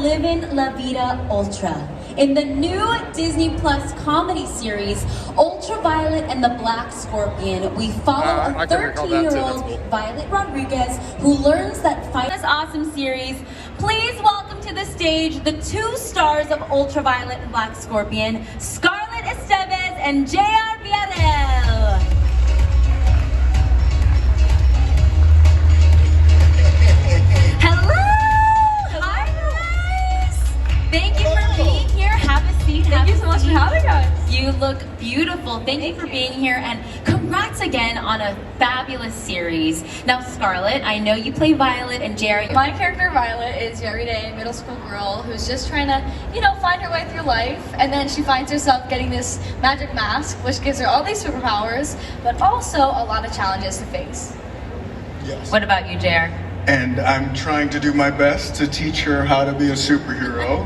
Livin' La Vida Ultra. In the new Disney Plus comedy series, Ultraviolet and the Black Scorpion, we follow a 13-year-old Violet Rodriguez who learns that fight this awesome series. Please welcome to the stage the two stars of Ultraviolet and Black Scorpion, Scarlett Estevez and J.R. Villarreal. Hello! Hi guys! Thank you for being here. Have a seat. Thank you so much for having us. You look beautiful. Thank you for being here, and congrats again on a fabulous series. Now, Scarlett, I know you play Violet and Jerry. My character Violet is a everyday middle school girl who's just trying to, find her way through life, and then she finds herself getting this magic mask, which gives her all these superpowers, but also a lot of challenges to face. Yes. What about you, JR? And I'm trying to do my best to teach her how to be a superhero,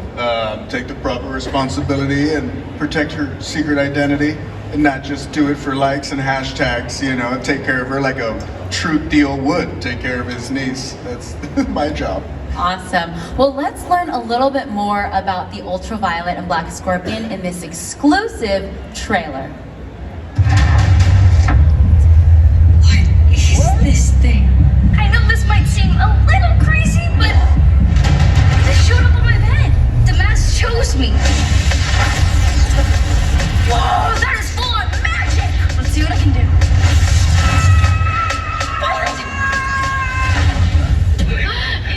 take the proper responsibility and protect her secret identity, and not just do it for likes and hashtags, take care of her like a Truth Deal would take care of his niece. That's my job. Awesome. Well, let's learn a little bit more about the Ultraviolet and Black Scorpion in this exclusive trailer. What is this thing? I know this might seem a little crazy, but this showed up on my bed. The mask chose me. Whoa, that is full on magic! Let's see what I can do.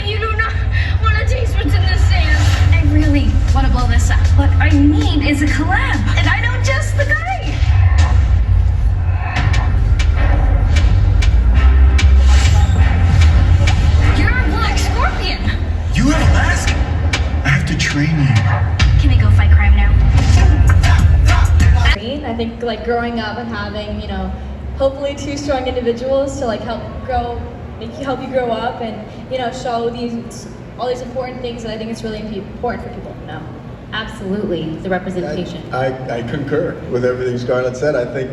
You do not want to taste what's in the sand. I really want to blow this up. What I need is a collab, and I know just the guy. You have a mask? I have to train you. Can we go fight crime now? I think growing up and having, hopefully two strong individuals to help you grow up and, show all these important things that I think it's really important for people to know. Absolutely, the representation. I concur with everything Scarlett said. I think,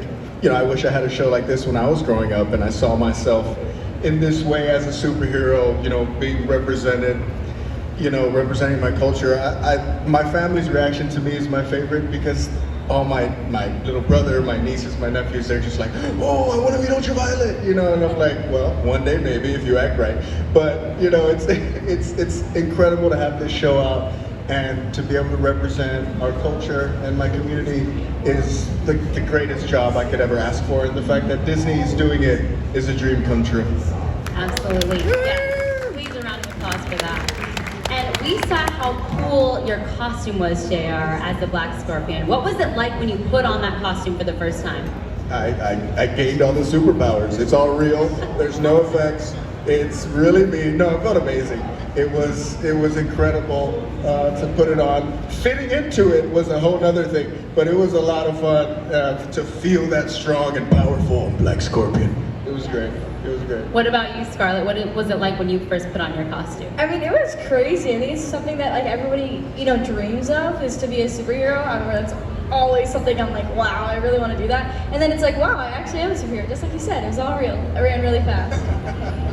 I wish I had a show like this when I was growing up and I saw myself in this way as a superhero, being represented, representing my culture. My family's reaction to me is my favorite because all my little brother, my nieces, my nephews, they're just like, oh, I want to meet Ultraviolet, and I'm like, well, one day maybe if you act right. But, it's incredible to have this show out and to be able to represent our culture and my community is the greatest job I could ever ask for. And the fact that Disney is doing it is a dream come true. Absolutely. Yes. Please a round of applause for that. And we saw how cool your costume was, JR, as the Black Scorpion. What was it like when you put on that costume for the first time? I gained all the superpowers. It's all real. There's no effects. It's really me. No, it felt amazing. It was incredible to put it on. Fitting into it was a whole nother thing, but it was a lot of fun to feel that strong and powerful Black Scorpion. It was great. It was great. What about you, Scarlett? What was it like when you first put on your costume? I mean, it was crazy. I think it's something that everybody dreams of, is to be a superhero. I remember that's always something I'm like, wow, I really want to do that. And then it's like, wow, I actually am a superhero. Just like you said, it was all real. I ran really fast.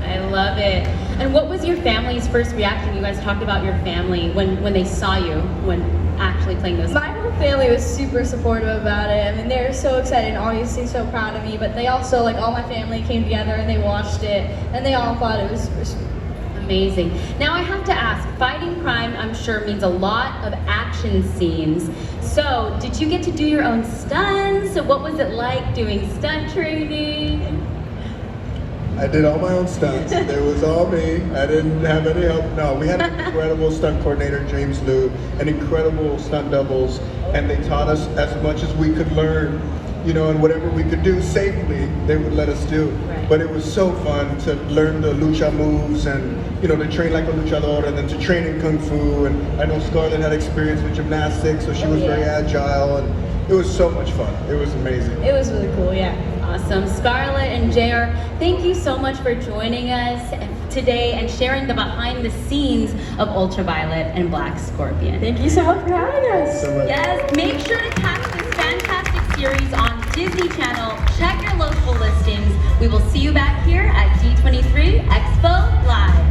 I love it. And what was your family's first reaction? You guys talked about your family when they saw you when actually playing those. My whole family was super supportive about it. I mean, they were so excited and obviously so proud of me. But they also, all my family came together and they watched it and they all thought it was amazing. Now I have to ask, fighting crime, I'm sure, means a lot of action scenes. So, did you get to do your own stunts? So what was it like doing stunt training? I did all my own stunts. It was all me. I didn't have any help. No, we had an incredible stunt coordinator, James Liu, and incredible stunt doubles, and they taught us as much as we could learn, and whatever we could do safely, they would let us do. Right. But it was so fun to learn the lucha moves and, to train like a luchador and then to train in Kung Fu. And I know Scarlett had experience with gymnastics, so she was very agile, and it was so much fun. It was amazing. It was really cool, yeah. Awesome. Scarlett and JR, thank you so much for joining us today and sharing the behind the scenes of Ultraviolet and Black Scorpion. Thank you so much for having us. So much. Yes, make sure to catch this fantastic series on Disney Channel. Check your local listings. We will see you back here at D23 Expo Live.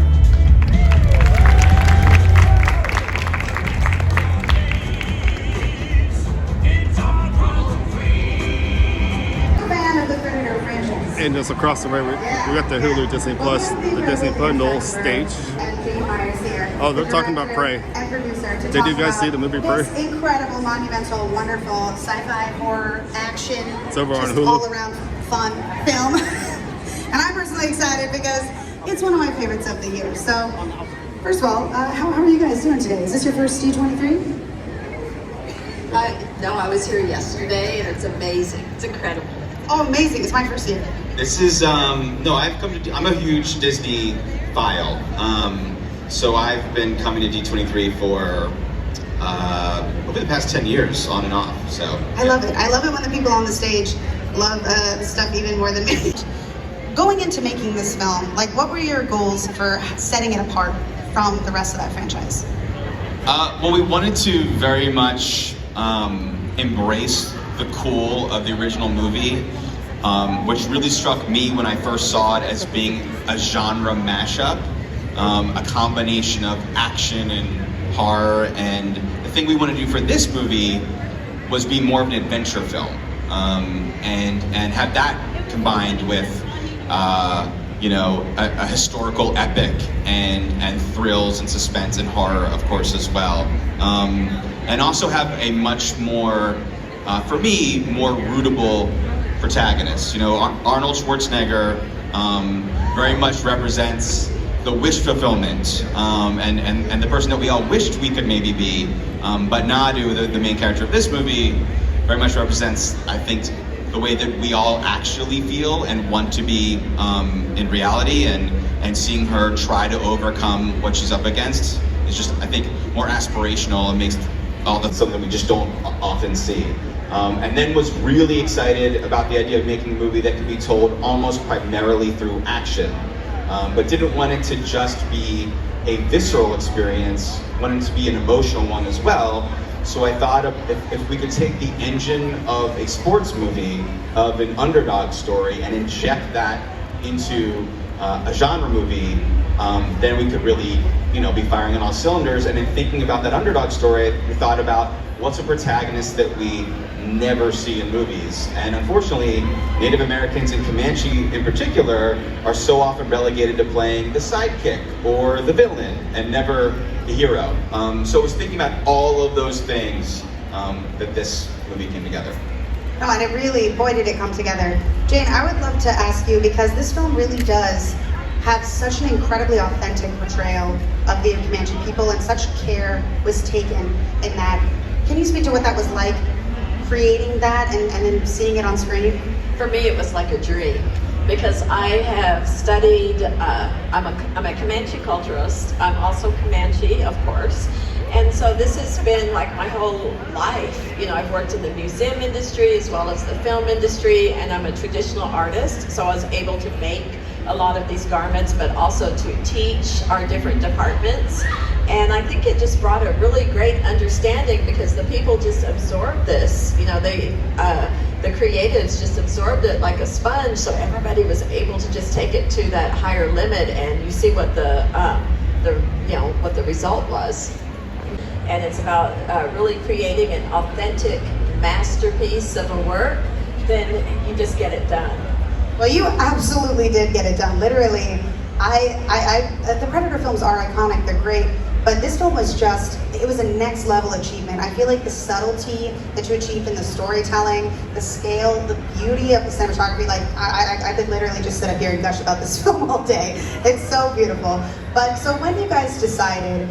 just across the way, we got the Hulu Disney Plus, the Disney Bundle stage. Oh, they're talking about Prey. Did you guys see the movie Prey? This incredible, monumental, wonderful sci-fi, horror, action, it's over on just Hulu. all around fun film. And I'm personally excited because it's one of my favorites of the year. So, first of all, how are you guys doing today? Is this your first D23? No, I was here yesterday and it's amazing. It's incredible. Oh, amazing. It's my first year. This is, no, I'm a huge Disney file. So I've been coming to D23 for over the past 10 years, on and off, so. I love it. I love it when the people on the stage love the stuff even more than me. Going into making this film, like what were your goals for setting it apart from the rest of that franchise? Well, we wanted to very much embrace the cool of the original movie, which really struck me when I first saw it as being a genre mashup, a combination of action and horror. And the thing we wanted to do for this movie was be more of an adventure film, and have that combined with you know, a historical epic and thrills and suspense and horror, of course, as well. And also have a much more, for me, more rootable protagonist. You know, Arnold Schwarzenegger very much represents the wish fulfillment and the person that we all wished we could maybe be. But Nadu, the main character of this movie, very much represents, I think, the way that we all actually feel and want to be in reality, and seeing her try to overcome what she's up against is just, I think, more aspirational and makes all that's something we just don't often see. And then was really excited about the idea of making a movie that could be told almost primarily through action, but didn't want it to just be a visceral experience, wanted it to be an emotional one as well. So I thought if we could take the engine of a sports movie, of an underdog story, and inject that into a genre movie, then we could really, you know, be firing on all cylinders. And in thinking about that underdog story, we thought about what's a protagonist that we never see in movies. And unfortunately, Native Americans and Comanche in particular are so often relegated to playing the sidekick or the villain and never the hero. So I was thinking about all of those things that this movie came together. No, and it really, boy, did it come together. Jane, I would love to ask you, because this film really does have such an incredibly authentic portrayal of the Comanche people, and such care was taken in that. Can you speak to what that was like, creating that and then seeing it on screen? For me, it was like a dream, because I have studied, I'm a Comanche culturist. I'm also Comanche, of course. And so this has been like my whole life. You know, I've worked in the museum industry as well as the film industry, and I'm a traditional artist, so I was able to make a lot of these garments, but also to teach our different departments. And I think it just brought a really great understanding, because the people just absorbed this. You know, the creatives just absorbed it like a sponge, so everybody was able to just take it to that higher limit, and you see what what the result was. And it's about really creating an authentic masterpiece of a work, then you just get it done. Well, you absolutely did get it done. Literally, the Predator films are iconic, they're great, but this film was just, it was a next level achievement. I feel like the subtlety that you achieved in the storytelling, the scale, the beauty of the cinematography, like I could literally just sit up here and gush about this film all day. It's so beautiful. But so when you guys decided,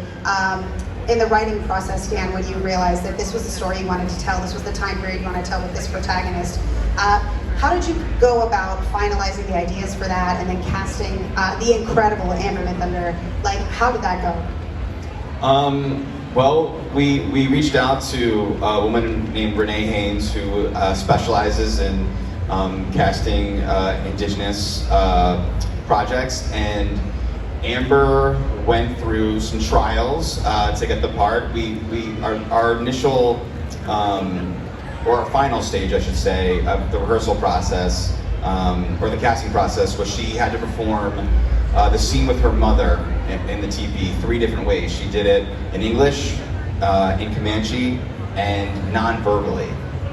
in the writing process, Dan, when you realized that this was the story you wanted to tell, this was the time period you wanted to tell with this protagonist, how did you go about finalizing the ideas for that and then casting the incredible Amber Thunder? Like, how did that go? Well, we reached out to a woman named Renee Haynes, who specializes in casting indigenous projects, and Amber went through some trials to get the part. Our initial, or our final stage, I should say, of the rehearsal process, or the casting process, was she had to perform the scene with her mother in the teepee 3 different ways. She did it in English, in Comanche, and non-verbally.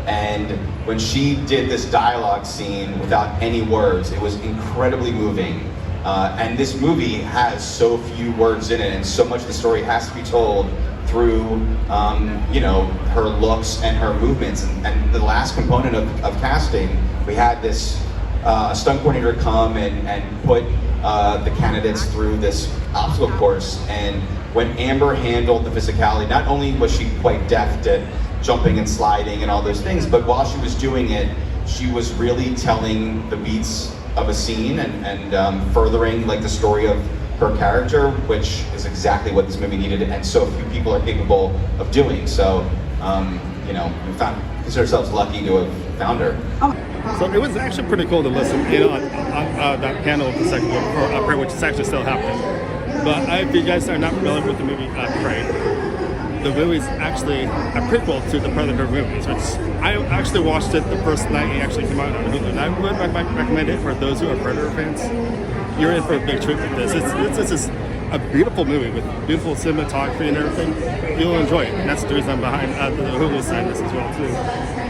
And when she did this dialogue scene without any words, it was incredibly moving. And this movie has so few words in it, and so much of the story has to be told through, you know, her looks and her movements. And the last component of casting, we had this stunt coordinator come and put the candidates through this obstacle course. And when Amber handled the physicality, not only was she quite deft at jumping and sliding and all those things, but while she was doing it, she was really telling the beats of a scene and furthering like the story of her character, which is exactly what this movie needed, and so few people are capable of doing. So, you know, we consider ourselves lucky to have found her. So it was actually pretty cool to listen in on that panel of the second one, which is actually still happening. But if you guys are not familiar with the movie Prey, the movie is actually a prequel to the Predator movies, which I actually watched it the first night it actually came out on Hulu. And I would recommend it for those who are Predator fans. You're in for a big treat with this. This is a beautiful movie with beautiful cinematography and everything. You'll enjoy it. And that's the reason I'm behind the Hulu side of this as well too.